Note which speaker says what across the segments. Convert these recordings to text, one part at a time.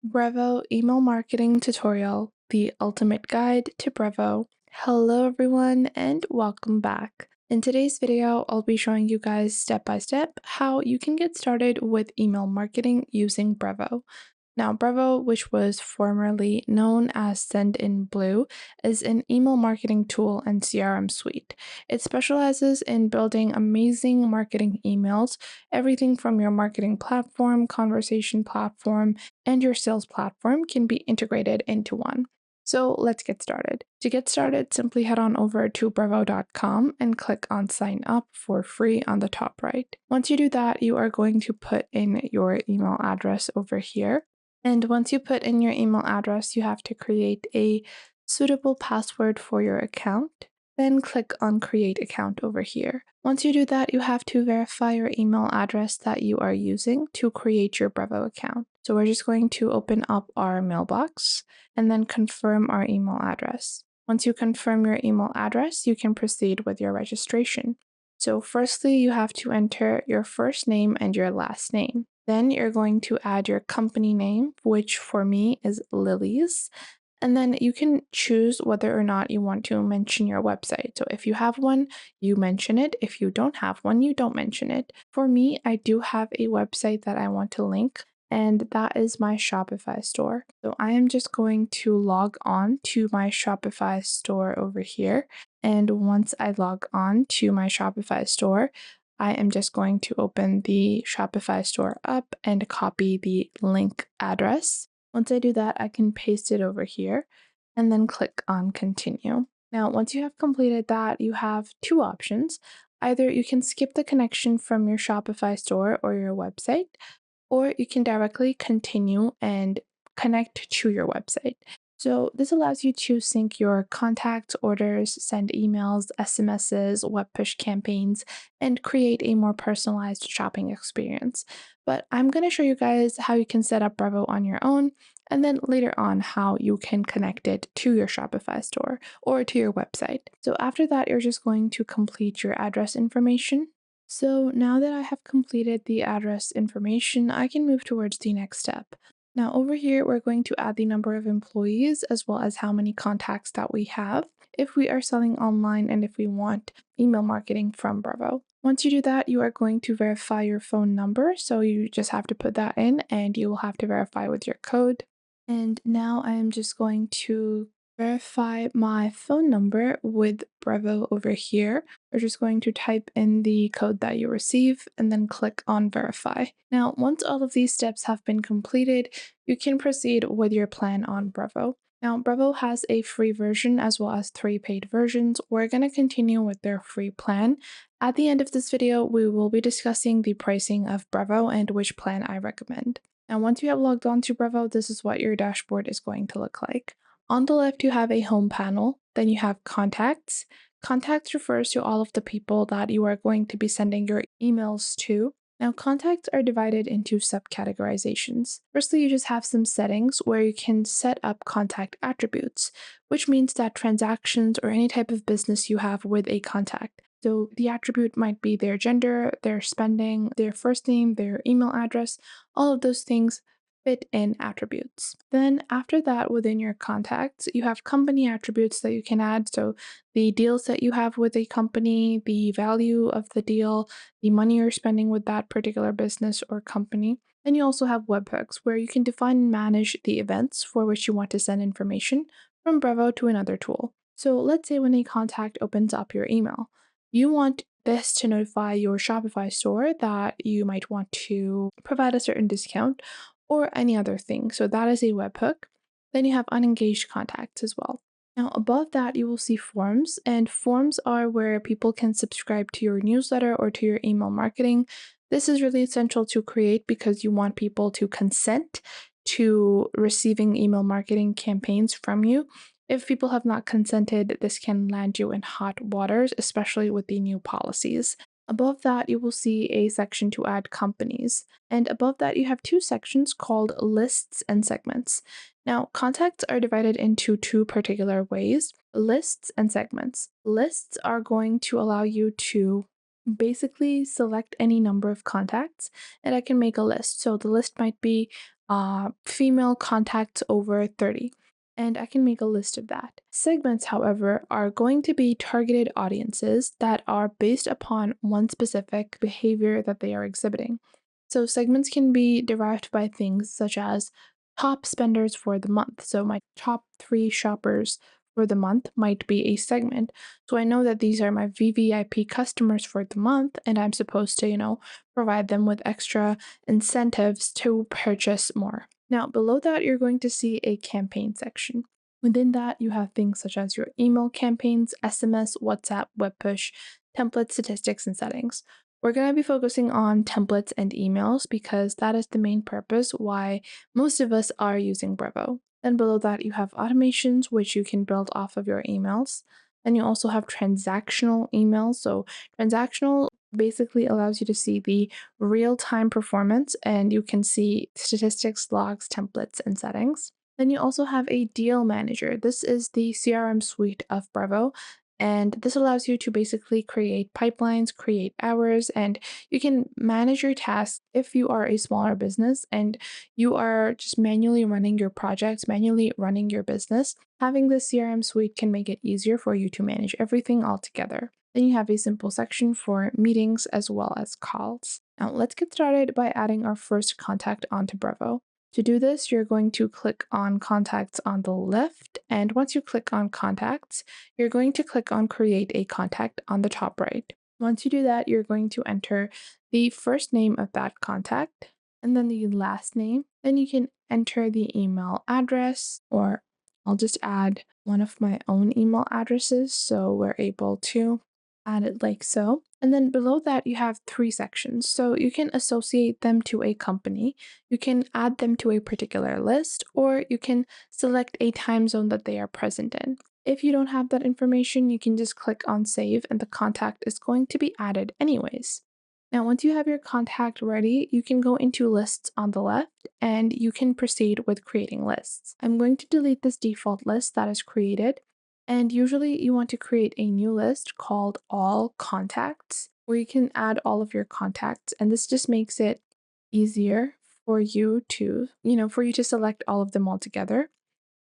Speaker 1: Brevo email marketing tutorial, the ultimate guide to Brevo. Hello everyone and welcome back. In today's video, I'll be showing you guys step by step how you can get started with email marketing using Brevo. Now, Brevo, which was formerly known as Sendinblue, is an email marketing tool and CRM suite. It specializes in building amazing marketing emails, everything from your marketing platform, conversation platform, and your sales platform can be integrated into one. So let's get started. To get started, simply head on over to brevo.com and click on sign up for free on the top right. Once you do that, you are going to put in your email address over here. And once you put in your email address, you have to create a suitable password for your account. Then click on create account over here. Once you do that, you have to verify your email address that you are using to create your Brevo account. So we're just going to open up our mailbox and then confirm our email address. Once you confirm your email address, you can proceed with your registration. So firstly, you have to enter your first name and your last name. Then you're going to add your company name, which for me is Lily's. And then you can choose whether or not you want to mention your website. So if you have one, you mention it. If you don't have one, you don't mention it. For me, I do have a website that I want to link, and that is my Shopify store. So I am just going to log on to my Shopify store over here. And once I log on to my Shopify store, I am just going to open the Shopify store up and copy the link address. Once I do that, I can paste it over here and then click on continue. Now, once you have completed that, you have two options. Either you can skip the connection from your Shopify store or your website, or you can directly continue and connect to your website. So this allows you to sync your contacts, orders, send emails, SMSs, web push campaigns, and create a more personalized shopping experience. But I'm going to show you guys how you can set up Brevo on your own, and then later on how you can connect it to your Shopify store or to your website. So after that, you're just going to complete your address information. So now that I have completed the address information, I can move towards the next step. Now over here, we're going to add the number of employees as well as how many contacts that we have if we are selling online and if we want email marketing from Brevo. Once you do that, you are going to verify your phone number. So you just have to put that in and you will have to verify with your code. And now I am just going to verify my phone number with Brevo over here. We're just going to type in the code that you receive and then click on verify. Now, once all of these steps have been completed, you can proceed with your plan on Brevo. Now, Brevo has a free version as well as 3 paid versions. We're going to continue with their free plan. At the end of this video, we will be discussing the pricing of Brevo and which plan I recommend. Now, once you have logged on to Brevo, this is what your dashboard is going to look like. On the left, you have a home panel. Then you have contacts. Contacts refers to all of the people that you are going to be sending your emails to. Now, contacts are divided into subcategorizations. Firstly, you just have some settings where you can set up contact attributes, which means that transactions or any type of business you have with a contact. So the attribute might be their gender, their spending, their first name, their email address, all of those things fit in attributes. Then after that, within your contacts, you have company attributes that you can add. So the deals that you have with a company, the value of the deal, the money you're spending with that particular business or company. Then you also have webhooks where you can define and manage the events for which you want to send information from Brevo to another tool. So let's say when a contact opens up your email, you want this to notify your Shopify store that you might want to provide a certain discount or any other thing. So that is a webhook. Then you have unengaged contacts as well. Now, above that, you will see forms, and forms are where people can subscribe to your newsletter or to your email marketing. This is really essential to create because you want people to consent to receiving email marketing campaigns from you. If people have not consented, this can land you in hot waters, especially with the new policies. Above that, you will see a section to add companies. And above that, you have two sections called lists and segments. Now, contacts are divided into two particular ways, lists and segments. Lists are going to allow you to basically select any number of contacts and I can make a list. So the list might be female contacts over 30. And I can make a list of that. Segments, however, are going to be targeted audiences that are based upon one specific behavior that they are exhibiting. So segments can be derived by things such as top spenders for the month. So my top 3 shoppers for the month might be a segment. So I know that these are my VVIP customers for the month, and I'm supposed to, provide them with extra incentives to purchase more. Now, below that, you're going to see a campaign section. Within that, you have things such as your email campaigns, SMS, WhatsApp, web push, template statistics, and settings. We're going to be focusing on templates and emails because that is the main purpose why most of us are using Brevo. Then below that, you have automations, which you can build off of your emails. Then you also have transactional emails. So, transactional basically allows you to see the real time performance and you can see statistics, logs, templates, and settings. Then you also have a deal manager. This is the CRM suite of Brevo. And this allows you to basically create pipelines, create hours, and you can manage your tasks if you are a smaller business and you are just manually running your projects, manually running your business. Having this CRM suite can make it easier for you to manage everything all together. Then you have a simple section for meetings as well as calls. Now let's get started by adding our first contact onto Brevo. To do this, you're going to click on contacts on the left. And once you click on contacts, you're going to click on create a contact on the top right. Once you do that, you're going to enter the first name of that contact and then the last name. Then you can enter the email address, or I'll just add one of my own email addresses so we're able to add it like so. And then below that, you have 3 sections. So you can associate them to a company, you can add them to a particular list, or you can select a time zone that they are present in. If you don't have that information, you can just click on save and the contact is going to be added anyways. Now, once you have your contact ready, you can go into lists on the left and you can proceed with creating lists. I'm going to delete this default list that is created. And usually you want to create a new list called all contacts where you can add all of your contacts. And this just makes it easier for you to select all of them all together.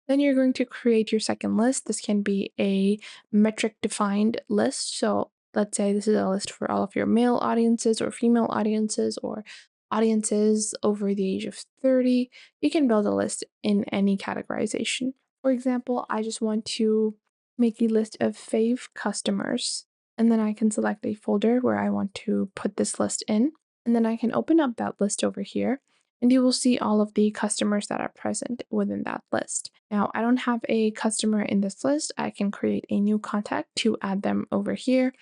Speaker 1: Then you're going to create your second list. This can be a metric defined list. So let's say this is a list for all of your male audiences or female audiences or audiences over the age of 30. You can build a list in any categorization. For example, I just want to make a list of fave customers, and then I can select a folder where I want to put this list in. And then I can open up that list over here and you will see all of the customers that are present within that list. Now, I don't have a customer in this list. I can create a new contact to add them over here,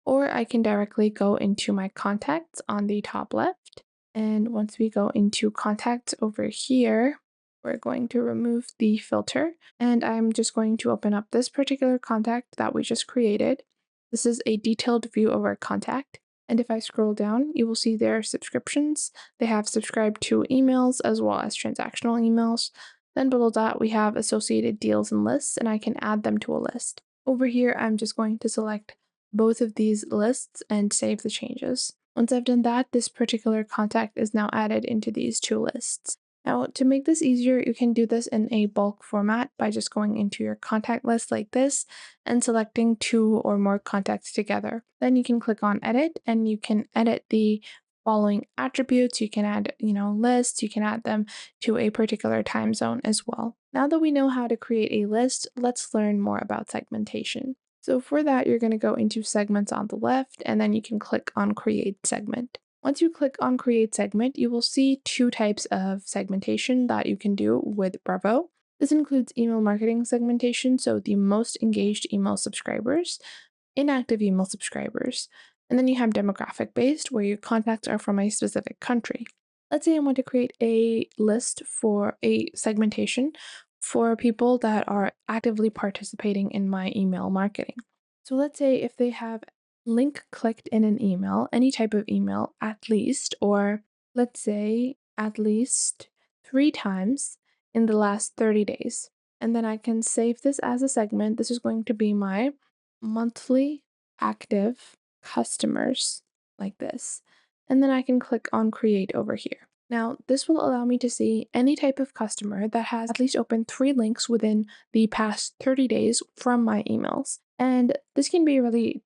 Speaker 1: or I can directly go into my contacts on the top left. And once we go into contacts over here, we're going to remove the filter and I'm just going to open up this particular contact that we just created. This is a detailed view of our contact. And if I scroll down, you will see their subscriptions. They have subscribed to emails as well as transactional emails. Then below that, we have associated deals and lists, and I can add them to a list. Over here, I'm just going to select both of these lists and save the changes. Once I've done that, this particular contact is now added into these 2 lists. Now, to make this easier, you can do this in a bulk format by just going into your contact list like this and selecting 2 or more contacts together. Then you can click on edit and you can edit the following attributes. You can add, lists, you can add them to a particular time zone as well. Now that we know how to create a list, let's learn more about segmentation. So for that, you're going to go into segments on the left and then you can click on create segment. Once you click on create segment, you will see 2 types of segmentation that you can do with Brevo. This includes email marketing segmentation, so the most engaged email subscribers, inactive email subscribers, and then you have demographic based where your contacts are from a specific country. Let's say I want to create a list for a segmentation for people that are actively participating in my email marketing. So let's say if they have link clicked in an email, any type of email at least, or let's say at least 3 times in the last 30 days. And then I can save this as a segment. This is going to be my monthly active customers like this. And then I can click on create over here. Now, this will allow me to see any type of customer that has at least opened 3 links within the past 30 days from my emails. And this can be really,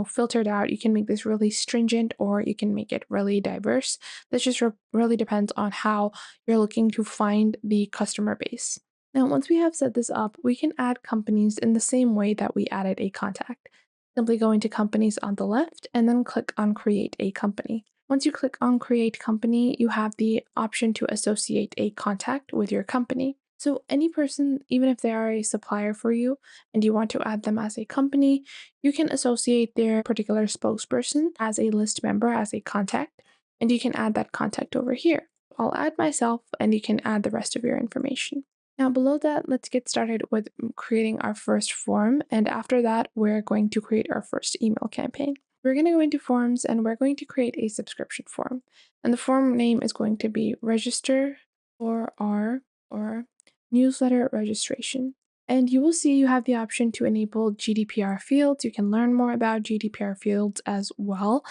Speaker 1: filtered out. You can make this really stringent or you can make it really diverse. This just really depends on how you're looking to find the customer base. Now, once we have set this up, we can add companies in the same way that we added a contact. Simply go into companies on the left and then click on create a company. Once you click on create company, you have the option to associate a contact with your company. So any person, even if they are a supplier for you and you want to add them as a company, you can associate their particular spokesperson as a list member, as a contact, and you can add that contact over here. I'll add myself and you can add the rest of your information. Now below that, let's get started with creating our first form. And after that, we're going to create our first email campaign. We're going to go into forms and we're going to create a subscription form. And the form name is going to be register for our or newsletter registration. And you will see you have the option to enable GDPR fields. You can learn more about GDPR fields as well.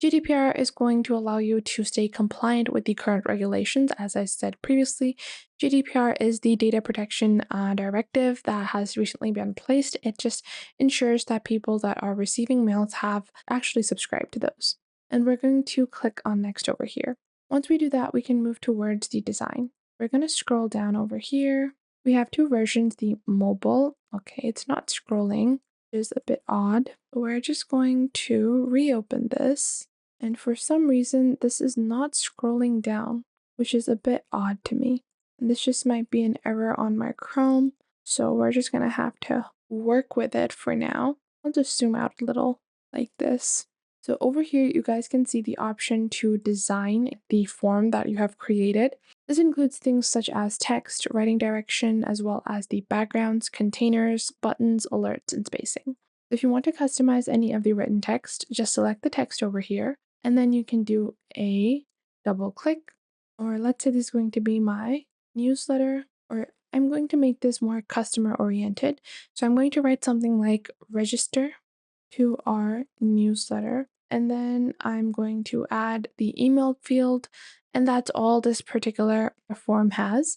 Speaker 1: GDPR is going to allow you to stay compliant with the current regulations. As I said previously, GDPR is the data protection directive that has recently been placed. It just ensures that people that are receiving mails have actually subscribed to those. And we're going to click on next over here. Once we do that, we can move towards the design. We're going to scroll down over here. We have 2 versions, the mobile. Okay, it's not scrolling, which is a bit odd. We're just going to reopen this. And for some reason, this is not scrolling down, which is a bit odd to me. And this just might be an error on my Chrome. So we're just going to have to work with it for now. I'll just zoom out a little like this. So over here, you guys can see the option to design the form that you have created. This includes things such as text, writing direction, as well as the backgrounds, containers, buttons, alerts, and spacing. If you want to customize any of the written text, just select the text over here, and then you can do a double click, or let's say this is going to be my newsletter, or I'm going to make this more customer oriented. So I'm going to write something like register to our newsletter. And then I'm going to add the email field, and that's all this particular form has.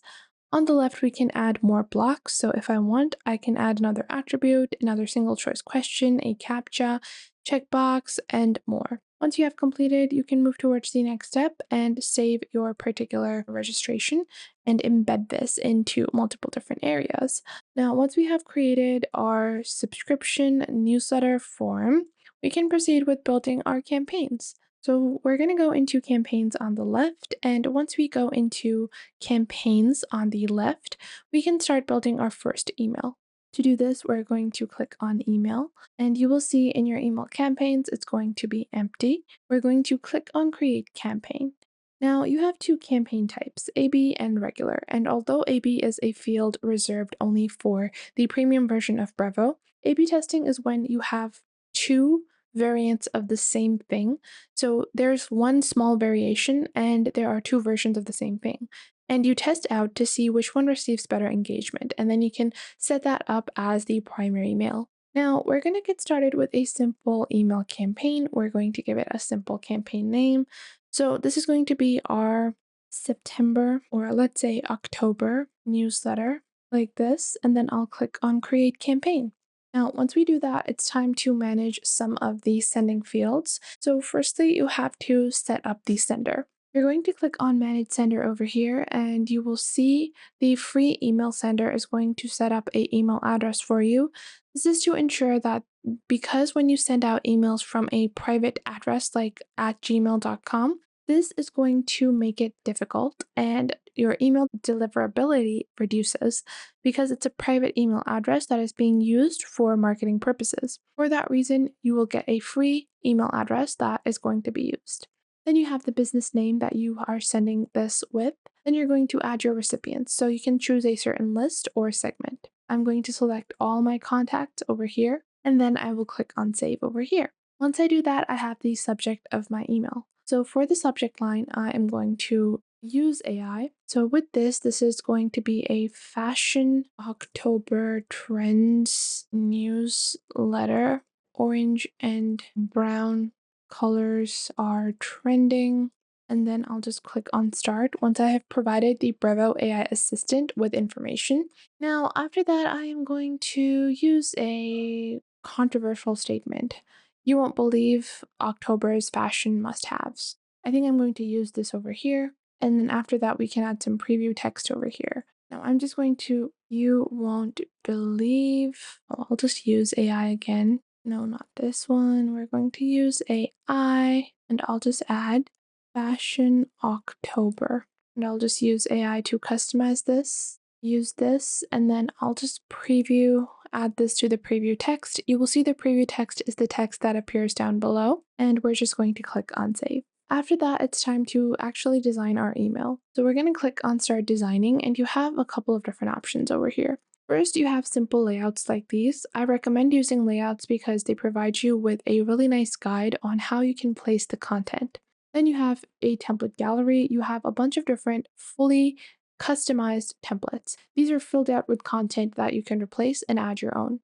Speaker 1: On the left, we can add more blocks. So if I want, I can add another attribute, another single choice question, a CAPTCHA, checkbox, and more. Once you have completed, you can move towards the next step and save your particular registration and embed this into multiple different areas. Now, once we have created our subscription newsletter form, we can proceed with building our campaigns. So we're going to go into campaigns on the left, and once we go into campaigns on the left, we can start building our first email. To do this, we're going to click on email, and you will see in your email campaigns, it's going to be empty. We're going to click on create campaign. Now you have 2 campaign types, AB and regular, and although AB is a field reserved only for the premium version of Brevo, AB testing is when you have 2 variants of the same thing. So there's one small variation and there are 2 versions of the same thing. And you test out to see which one receives better engagement, and then you can set that up as the primary mail. Now, we're going to get started with a simple email campaign. We're going to give it a simple campaign name. So this is going to be our September, or let's say October newsletter, like this, and then I'll click on create campaign. Now, once we do that, it's time to manage some of the sending fields. So firstly, you have to set up the sender. You're going to click on manage sender over here, and you will see the free email sender is going to set up a email address for you. This is to ensure that because when you send out emails from a private address like at gmail.com, this is going to make it difficult and your email deliverability reduces because it's a private email address that is being used for marketing purposes. For that reason, you will get a free email address that is going to be used. Then you have the business name that you are sending this with. Then you're going to add your recipients. So you can choose a certain list or segment. I'm going to select all my contacts over here, and then I will click on save over here. Once I do that, I have the subject of my email. So for the subject line, I am going to use AI. So with this is going to be a fashion October trends newsletter. Orange and brown colors are trending. and then I'll just click on start once I have provided the Brevo AI assistant with information. Now, after that, I am going to use a controversial statement. You won't believe October's fashion must-haves. I think I'm going to use this over here. And then after that, we can add some preview text over here. Now I'm just going to, you won't believe, oh, I'll just use AI again. No, not this one. We're going to use AI and I'll just add Fashion October. And I'll just use AI to customize this, use this, and then I'll just preview, add this to the preview text. You will see the preview text is the text that appears down below, and we're just going to click on save. After that, it's time to actually design our email. So we're going to click on start designing, and you have a couple of different options over here. First, you have simple layouts like these. I recommend using layouts because they provide you with a really nice guide on how you can place the content. Then you have a template gallery. You have a bunch of different fully customized templates. These are filled out with content that you can replace and add your own.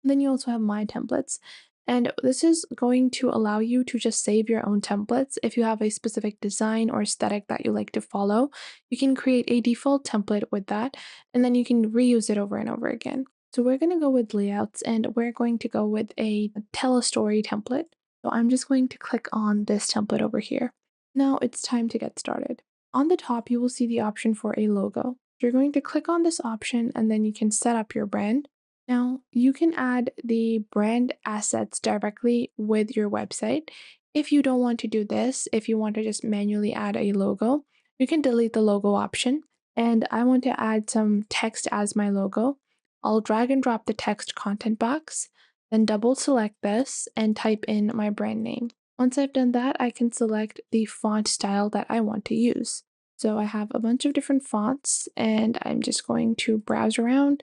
Speaker 1: And then you also have My Templates. And this is going to allow you to just save your own templates. If you have a specific design or aesthetic that you like to follow, you can create a default template with that, and then you can reuse it over and over again. So we're going to go with layouts, and we're going to go with a tell a story template. So I'm just going to click on this template over here. Now it's time to get started. On the top, you will see the option for a logo. You're going to click on this option, and then you can set up your brand. Now, you can add the brand assets directly with your website. If you don't want to do this, if you want to just manually add a logo, you can delete the logo option. And I want to add some text as my logo. I'll drag and drop the text content box, then double select this and type in my brand name. Once I've done that, I can select the font style that I want to use. So I have a bunch of different fonts, and I'm just going to browse around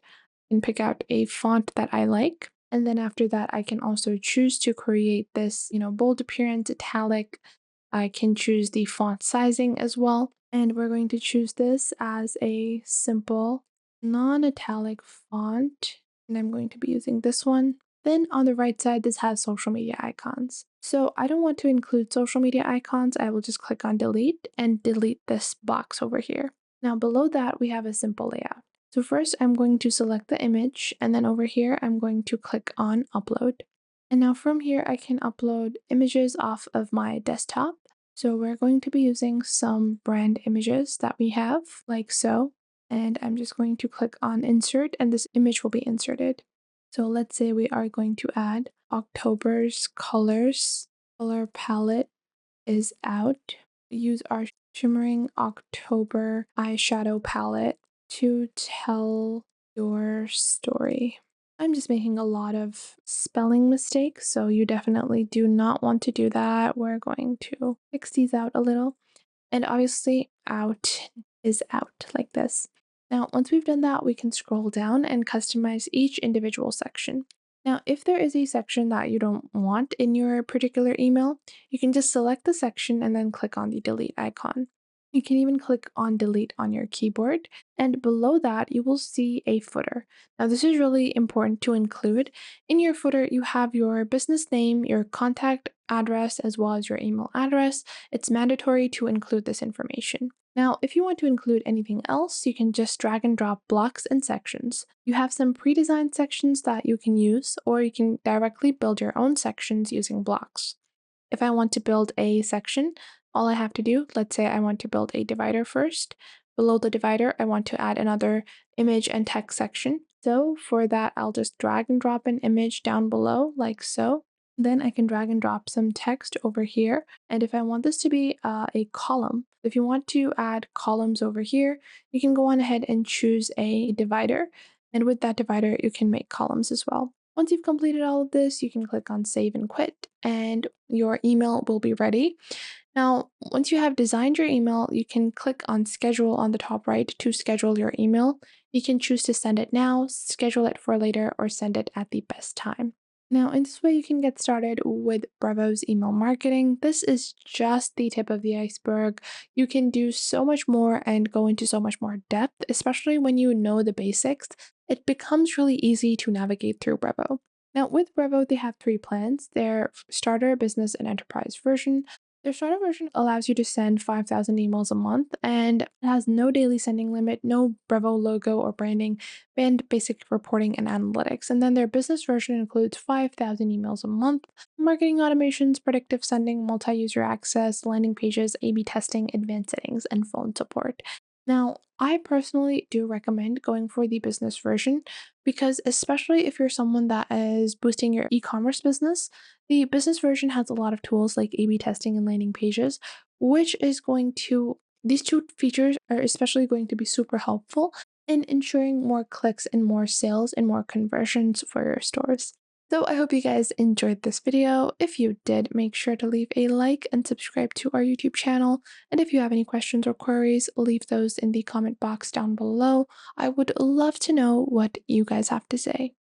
Speaker 1: and pick out a font that I like. And then after that, I can also choose to create this, bold appearance, italic. I can choose the font sizing as well. And we're going to choose this as a simple non-italic font. And I'm going to be using this one. Then on the right side, this has social media icons. So I don't want to include social media icons. I will just click on delete and delete this box over here. Now below that, we have a simple layout. So first I'm going to select the image, and then over here I'm going to click on upload. And now from here I can upload images off of my desktop. So we're going to be using some brand images that we have, like so. And I'm just going to click on insert, and this image will be inserted. So let's say we are going to add October's colors. Color palette is out. Use our shimmering October eyeshadow palette to tell your story. I'm just making a lot of spelling mistakes, so you definitely do not want to do that. We're going to fix these out a little. And obviously, out is out like this. Now, once we've done that, we can scroll down and customize each individual section. Now, if there is a section that you don't want in your particular email, you can just select the section and then click on the delete icon. You can even click on delete on your keyboard, and below that you will see a footer. Now this is really important to include. In your footer, you have your business name, your contact address, as well as your email address. It's mandatory to include this information. Now, if you want to include anything else, you can just drag and drop blocks and sections. You have some pre-designed sections that you can use, or you can directly build your own sections using blocks. If I want to build a section, all I have to do, let's say I want to build a divider first. Below the divider, I want to add another image and text section. So for that, I'll just drag and drop an image down below like so. Then I can drag and drop some text over here. And if I want this to be a column, if you want to add columns over here, you can go on ahead and choose a divider. And with that divider, you can make columns as well. Once you've completed all of this, you can click on save and quit, and your email will be ready. Now, once you have designed your email, you can click on schedule on the top right to schedule your email. You can choose to send it now, schedule it for later, or send it at the best time. Now, in this way, you can get started with Brevo's email marketing. This is just the tip of the iceberg. You can do so much more and go into so much more depth, especially when you know the basics. It becomes really easy to navigate through Brevo. Now, with Brevo, they have three plans: their starter, business, and enterprise version. Their starter version allows you to send 5,000 emails a month and it has no daily sending limit, no Brevo logo or branding, and basic reporting and analytics. And then their business version includes 5,000 emails a month, marketing automations, predictive sending, multi user access, landing pages, A B testing, advanced settings, and phone support. Now, I personally do recommend going for the business version because, especially if you're someone that is boosting your e commerce business, the business version has a lot of tools like A/B testing and landing pages, which is going to these two features are especially going to be super helpful in ensuring more clicks and more sales and more conversions for your stores. So I hope you guys enjoyed this video. If you did, make sure to leave a like and subscribe to our YouTube channel. And if you have any questions or queries, leave those in the comment box down below. I would love to know what you guys have to say.